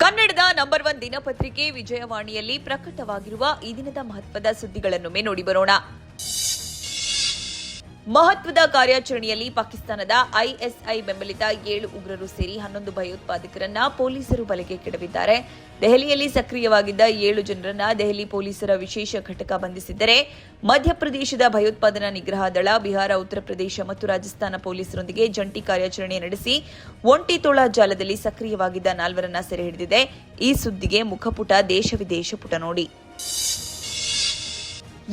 ಕನ್ನಡದ ನಂಬರ್ 1 ದಿನಪತ್ರಿಕೆ ವಿಜಯವಾಣಿಯಲ್ಲಿ ಪ್ರಕಟವಾಗಿರುವ ಈ ದಿನದ ಮಹತ್ವದ ಸುದ್ದಿಗಳನ್ನು ನೋಡಿ ಬರೋಣ. ಮಹತ್ವದ ಕಾರ್ಯಾಚರಣೆಯಲ್ಲಿ ಪಾಕಿಸ್ತಾನದ ಐಎಸ್ಐ ಬೆಂಬಲಿತ 7 ಉಗ್ರರು ಸೇರಿ 11 ಭಯೋತ್ಪಾದಕರನ್ನ ಪೊಲೀಸರು ಬಲೆಗೆ ಕೆಡವಿದ್ದಾರೆ. ದೆಹಲಿಯಲ್ಲಿ ಸಕ್ರಿಯವಾಗಿದ್ದ 7 ಜನರನ್ನ ದೆಹಲಿ ಪೊಲೀಸರ ವಿಶೇಷ ಘಟಕ ಬಂಧಿಸಿದ್ದರೆ, ಮಧ್ಯಪ್ರದೇಶದ ಭಯೋತ್ಪಾದನಾ ನಿಗ್ರಹ ದಳ, ಬಿಹಾರ, ಉತ್ತರ ಪ್ರದೇಶ ಮತ್ತು ರಾಜಸ್ಥಾನ ಪೊಲೀಸರೊಂದಿಗೆ ಜಂಟಿ ಕಾರ್ಯಾಚರಣೆ ನಡೆಸಿ ಒಂಟಿ ತೋಳ ಜಾಲದಲ್ಲಿ ಸಕ್ರಿಯವಾಗಿದ್ದ 4ರನ್ನ ಸೆರೆ ಹಿಡಿದಿದೆ. ಈ ಸುದ್ದಿಗೆ ಮುಖಪುಟ ದೇಶ ವಿದೇಶ ಪುಟ ನೋಡಿ.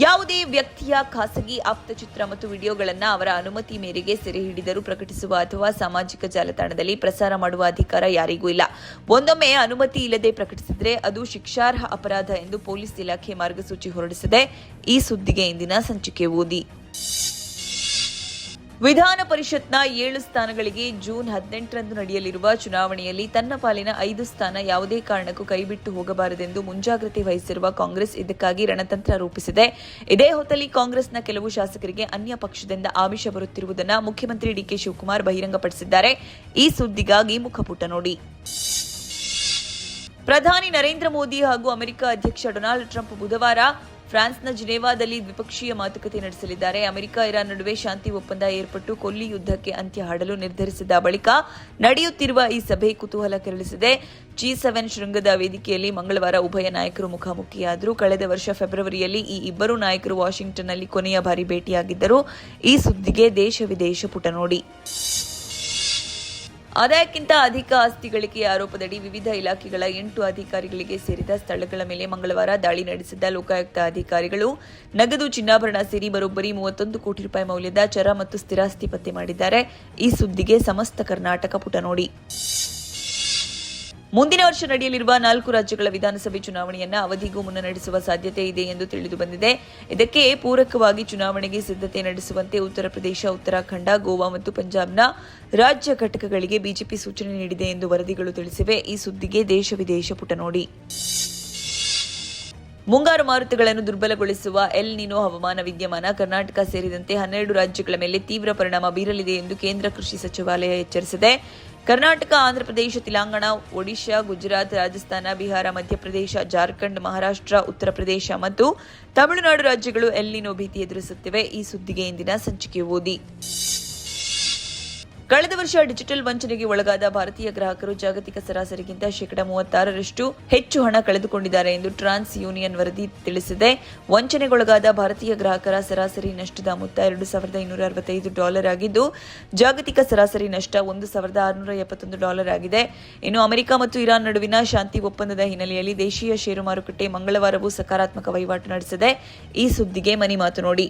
ಯಾವುದೇ ವ್ಯಕ್ತಿಯ ಖಾಸಗಿ ಆಪ್ತಚಿತ್ರ ಮತ್ತು ವಿಡಿಯೋಗಳನ್ನು ಅವರ ಅನುಮತಿ ಮೇರೆಗೆ ಸೆರೆ ಹಿಡಿದರೂ ಪ್ರಕಟಿಸುವ ಅಥವಾ ಸಾಮಾಜಿಕ ಜಾಲತಾಣದಲ್ಲಿ ಪ್ರಸಾರ ಮಾಡುವ ಅಧಿಕಾರ ಯಾರಿಗೂ ಇಲ್ಲ. ಒಂದೊಮ್ಮೆ ಅನುಮತಿ ಇಲ್ಲದೆ ಪ್ರಕಟಿಸಿದರೆ ಅದು ಶಿಕ್ಷಾರ್ಹ ಅಪರಾಧ ಎಂದು ಪೊಲೀಸ್ ಇಲಾಖೆ ಮಾರ್ಗಸೂಚಿ ಹೊರಡಿಸಿದೆ. ಈ ಸುದ್ದಿಗೆ ಇಂದಿನ ಸಂಚಿಕೆ ಓದಿ. ವಿಧಾನ ಪರಿಷತ್ನ 7 ಸ್ಥಾನಗಳಿಗೆ ಜೂನ್ 18ರಂದು ನಡೆಯಲಿರುವ ಚುನಾವಣೆಯಲ್ಲಿ ತನ್ನ ಪಾಲಿನ 5 ಸ್ಥಾನ ಯಾವುದೇ ಕಾರಣಕ್ಕೂ ಕೈಬಿಟ್ಟು ಹೋಗಬಾರದೆಂದು ಮುಂಜಾಗ್ರತೆ ವಹಿಸಿರುವ ಕಾಂಗ್ರೆಸ್ ಇದಕ್ಕಾಗಿ ರಣತಂತ್ರ ರೂಪಿಸಿದೆ. ಇದೇ ಹೊತ್ತಲ್ಲಿ ಕಾಂಗ್ರೆಸ್ನ ಕೆಲವು ಶಾಸಕರಿಗೆ ಅನ್ಯ ಪಕ್ಷದಿಂದ ಆಮಿಷ ಬರುತ್ತಿರುವುದನ್ನು ಮುಖ್ಯಮಂತ್ರಿ ಡಿಕೆ ಶಿವಕುಮಾರ್ ಬಹಿರಂಗಪಡಿಸಿದ್ದಾರೆ. ಈ ಸುದ್ದಿಗಾಗಿ ಮುಖಪುಟ ನೋಡಿ. ಪ್ರಧಾನಿ ನರೇಂದ್ರ ಮೋದಿ ಹಾಗೂ ಅಮೆರಿಕ ಅಧ್ಯಕ್ಷ ಡೊನಾಲ್ಡ್ ಟ್ರಂಪ್ ಬುಧವಾರ ಫ್ರಾನ್ಸ್ನ ಜಿನೇವಾದಲ್ಲಿ ದ್ವಿಪಕ್ಷೀಯ ಮಾತುಕತೆ ನಡೆಸಲಿದ್ದಾರೆ. ಅಮೆರಿಕ ಇರಾನ್ ನಡುವೆ ಶಾಂತಿ ಒಪ್ಪಂದ ಏರ್ಪಟ್ಟು ಕೊಲ್ಲಿ ಯುದ್ಧಕ್ಕೆ ಅಂತ್ಯ ಹಾಡಲು ನಿರ್ಧರಿಸಿದ ಬಳಿಕ ನಡೆಯುತ್ತಿರುವ ಈ ಸಭೆ ಕುತೂಹಲ ಕೆರಳಿಸಿದೆ. G7 ಶೃಂಗದ ವೇದಿಕೆಯಲ್ಲಿ ಮಂಗಳವಾರ ಉಭಯ ನಾಯಕರು ಮುಖಾಮುಖಿಯಾದರು. ಕಳೆದ ವರ್ಷ ಫೆಬ್ರವರಿಯಲ್ಲಿ ಈ ಇಬ್ಬರು ನಾಯಕರು ವಾಷಿಂಗ್ಟನ್ನಲ್ಲಿ ಕೊನೆಯ ಬಾರಿ ಭೇಟಿಯಾಗಿದ್ದರು. ಈ ಸುದ್ದಿಗೆ ದೇಶ ವಿದೇಶ ಪುಟ ನೋಡಿ. ಆದಾಯಕ್ಕಿಂತ ಅಧಿಕ ಆಸ್ತಿ ಗಳಿಕೆಯ ಆರೋಪದಡಿ ವಿವಿಧ ಇಲಾಖೆಗಳ 8 ಅಧಿಕಾರಿಗಳಿಗೆ ಸೇರಿದ ಸ್ಥಳಗಳ ಮೇಲೆ ಮಂಗಳವಾರ ದಾಳಿ ನಡೆಸಿದ್ದ ಲೋಕಾಯುಕ್ತ ಅಧಿಕಾರಿಗಳು ನಗದು, ಚಿನ್ನಾಭರಣ ಸೇರಿ ಬರೋಬ್ಬರಿ 31 ಕೋಟಿ ರೂಪಾಯಿ ಮೌಲ್ಯದ ಚರ ಮತ್ತು ಸ್ಥಿರಾಸ್ತಿ ಪತ್ತೆ ಮಾಡಿದ್ದಾರೆ. ಈ ಸುದ್ದಿಗೆ ಸಮಸ್ತ ಕರ್ನಾಟಕ ಪುಟ ನೋಡಿ. ಮುಂದಿನ ವರ್ಷ ನಡೆಯಲಿರುವ 4 ರಾಜ್ಯಗಳ ವಿಧಾನಸಭೆ ಚುನಾವಣೆಯನ್ನು ಅವಧಿಗೂ ಮುನ್ನ ನಡೆಸುವ ಸಾಧ್ಯತೆ ಇದೆ ಎಂದು ತಿಳಿದು ಬಂದಿದೆ. ಇದಕ್ಕೆ ಪೂರಕವಾಗಿ ಚುನಾವಣೆಗೆ ಸಿದ್ಧತೆ ನಡೆಸುವಂತೆ ಉತ್ತರ ಪ್ರದೇಶ, ಉತ್ತರಾಖಂಡ, ಗೋವಾ ಮತ್ತು ಪಂಜಾಬ್ನ ರಾಜ್ಯ ಘಟಕಗಳಿಗೆ ಬಿಜೆಪಿ ಸೂಚನೆ ನೀಡಿದೆ ಎಂದು ವರದಿಗಳು ತಿಳಿಸಿವೆ. ಈ ಸುದ್ದಿಗೆ ದೇಶ ವಿದೇಶ ಪುಟ ನೋಡಿ. ಮುಂಗಾರು ಮಾರುತಗಳನ್ನು ದುರ್ಬಲಗೊಳಿಸುವ ಎಲ್ ನಿನೋ ಹವಾಮಾನ ವಿದ್ಯಮಾನ ಕರ್ನಾಟಕ ಸೇರಿದಂತೆ 12 ರಾಜ್ಯಗಳ ಮೇಲೆ ತೀವ್ರ ಪರಿಣಾಮ ಬೀರಲಿದೆ ಎಂದು ಕೇಂದ್ರ ಕೃಷಿ ಸಚಿವಾಲಯ ಎಚ್ಚರಿಸಿದೆ. ಕರ್ನಾಟಕ, ಆಂಧ್ರಪ್ರದೇಶ, ತೆಲಂಗಾಣ, ಒಡಿಶಾ, ಗುಜರಾತ್, ರಾಜಸ್ಥಾನ, ಬಿಹಾರ, ಮಧ್ಯಪ್ರದೇಶ, ಜಾರ್ಖಂಡ್, ಮಹಾರಾಷ್ಟ್ರ, ಉತ್ತರ ಪ್ರದೇಶ ಮತ್ತು ತಮಿಳುನಾಡು ರಾಜ್ಯಗಳು ಎಲ್ ನಿನೋ ಭೀತಿ ಎದುರಿಸುತ್ತಿವೆ. ಈ ಸುದ್ದಿಗೆ ಇಂದಿನ ಸಂಚಿಕೆ ಓದಿ. ಕಳೆದ ವರ್ಷ ಡಿಜಿಟಲ್ ವಂಚನೆಗೆ ಒಳಗಾದ ಭಾರತೀಯ ಗ್ರಾಹಕರು ಜಾಗತಿಕ ಸರಾಸರಿಗಿಂತ 36% ಹೆಚ್ಚು ಹಣ ಕಳೆದುಕೊಂಡಿದ್ದಾರೆ ಎಂದು ಟ್ರಾನ್ಸ್ ಯೂನಿಯನ್ ವರದಿ ತಿಳಿಸಿದೆ. ವಂಚನೆಗೊಳಗಾದ ಭಾರತೀಯ ಗ್ರಾಹಕರ ಸರಾಸರಿ ನಷ್ಟದ ಮೊತ್ತ $2,265 ಆಗಿದ್ದು, ಜಾಗತಿಕ ಸರಾಸರಿ ನಷ್ಟ $1,671 ಆಗಿದೆ. ಇನ್ನು ಅಮೆರಿಕ ಮತ್ತು ಇರಾನ್ ನಡುವಿನ ಶಾಂತಿ ಒಪ್ಪಂದದ ಹಿನ್ನೆಲೆಯಲ್ಲಿ ದೇಶೀಯ ಷೇರು ಮಾರುಕಟ್ಟೆ ಮಂಗಳವಾರವೂ ಸಕಾರಾತ್ಮಕ ವಹಿವಾಟು ನಡೆಸಿದೆ. ಈ ಸುದ್ದಿಗೆ ಮನಿ ಮಾತು ನೋಡಿ.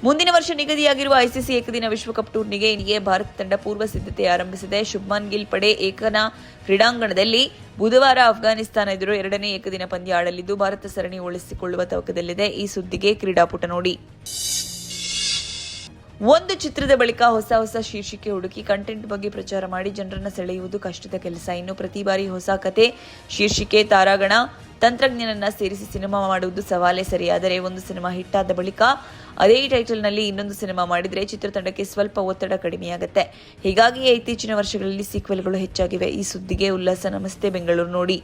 ಮುಂದಿನ ವರ್ಷ ನಿಗದಿಯಾಗಿರುವ ಐಸಿಸಿ ಏಕದಿನ ವಿಶ್ವಕಪ್ ಟೂರ್ನಿಗೆ ಇಂದಿಗೆ ಭಾರತ ತಂಡ ಪೂರ್ವ ಸಿದ್ಧತೆ ಆರಂಭಿಸಿದೆ. ಶುಭ್ಮನ್ ಗಿಲ್ ಪಡೆ ಏಕನಾ ಕ್ರೀಡಾಂಗಣದಲ್ಲಿ ಬುಧವಾರ ಅಫ್ಘಾನಿಸ್ತಾನ ಎದುರು 2ನೇ ಏಕದಿನ ಪಂದ್ಯ ಆಡಲಿದ್ದು, ಭಾರತ ಸರಣಿ ಉಳಿಸಿಕೊಳ್ಳುವ ತವಕದಲ್ಲಿದೆ. ಈ ಸುದ್ದಿಗೆ ಕ್ರೀಡಾಪುಟ ನೋಡಿ. ಒಂದು ಚಿತ್ರದ ಬಳಿಕ ಹೊಸ ಶೀರ್ಷಿಕೆ ಹುಡುಕಿ ಕಂಟೆಂಟ್ ಬಗ್ಗೆ ಪ್ರಚಾರ ಮಾಡಿ ಜನರನ್ನ ಸೆಳೆಯುವುದು ಕಷ್ಟದ ಕೆಲಸ. ಇನ್ನು ಪ್ರತಿ ಬಾರಿ ಹೊಸ ಕತೆ, ಶೀರ್ಷಿಕೆ, ತಾರಾಗಣ, ತಂತ್ರಜ್ಞನನ್ನ ಸೇರಿಸಿ ಸಿನಿಮಾ ಮಾಡುವುದು ಸವಾಲೇ ಸರಿ. ಆದರೆ ಒಂದು ಸಿನಿಮಾ ಹಿಟ್ ಆದ ಬಳಿಕ ಅದೇ ಟೈಟಲ್ನಲ್ಲಿ ಇನ್ನೊಂದು ಸಿನಿಮಾ ಮಾಡಿದರೆ ಚಿತ್ರತಂಡಕ್ಕೆ ಸ್ವಲ್ಪ ಒತ್ತಡ ಕಡಿಮೆಯಾಗುತ್ತೆ. ಹೀಗಾಗಿಯೇ ಇತ್ತೀಚಿನ ವರ್ಷಗಳಲ್ಲಿ ಸೀಕ್ವೆಲ್ಗಳು ಹೆಚ್ಚಾಗಿವೆ. ಈ ಸುದ್ದಿಗೆ ಉಲ್ಲಾಸ ನಮಸ್ತೆ ಬೆಂಗಳೂರು ನೋಡಿ.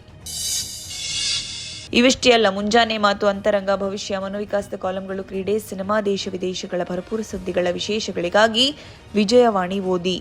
ಇವಿಷ್ಟೇ ಅಲ್ಲ, ಮುಂಜಾನೆ ಮಾತು, ಅಂತರಂಗ, ಭವಿಷ್ಯ, ಮನೋವಿಕಾಸದ ಕಾಲಂಗಳು, ಕ್ರೀಡೆ, ಸಿನಿಮಾ, ದೇಶ ವಿದೇಶಗಳ ಭರಪೂರ ಸುದ್ದಿಗಳ ವಿಶೇಷಗಳಿಗಾಗಿ ವಿಜಯವಾಣಿ ಓದಿ.